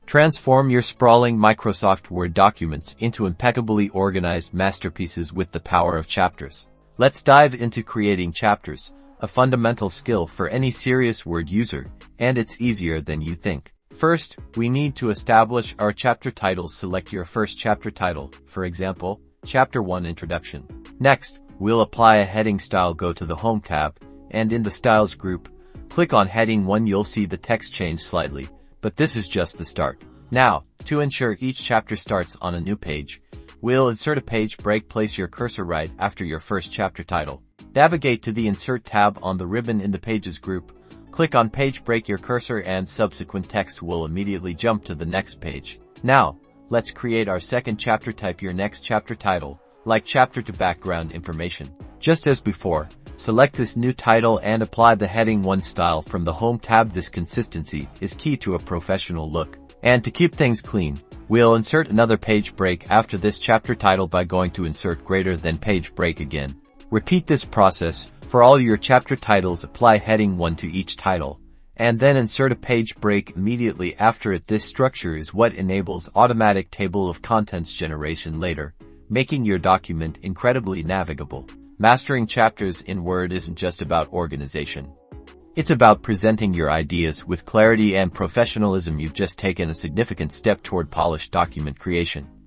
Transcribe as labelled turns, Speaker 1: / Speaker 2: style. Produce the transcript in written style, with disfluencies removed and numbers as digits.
Speaker 1: Transform your sprawling Microsoft Word documents into impeccably organized masterpieces with the power of chapters. Let's dive into creating chapters, a fundamental skill for any serious Word user, and it's easier than you think. First, we need to establish our chapter titles. Select your first chapter title, for example, Chapter 1 Introduction. Next, we'll apply a heading style. Go to the Home tab, and in the Styles group, click on Heading 1. You'll see the text change slightly, but this is just the start. Now, to ensure each chapter starts on a new page, we'll insert a page break. Place your cursor right after your first chapter title. Navigate to the Insert tab on the ribbon in the Pages group. Click on Page Break. Your cursor and subsequent text will immediately jump to the next page. Now, let's create our second chapter. Type your next chapter title, like Chapter 2 Background Information. Just as before, select this new title and apply the Heading 1 style from the Home tab. This consistency is key to a professional look. And to keep things clean, we'll insert another page break after this chapter title by going to Insert greater than Page Break again. Repeat this process for all your chapter titles. Apply Heading 1 to each title, and then insert a page break immediately after it. This structure is what enables automatic table of contents generation later, making your document incredibly navigable. Mastering chapters in Word isn't just about organization. It's about presenting your ideas with clarity and professionalism. You've just taken a significant step toward polished document creation.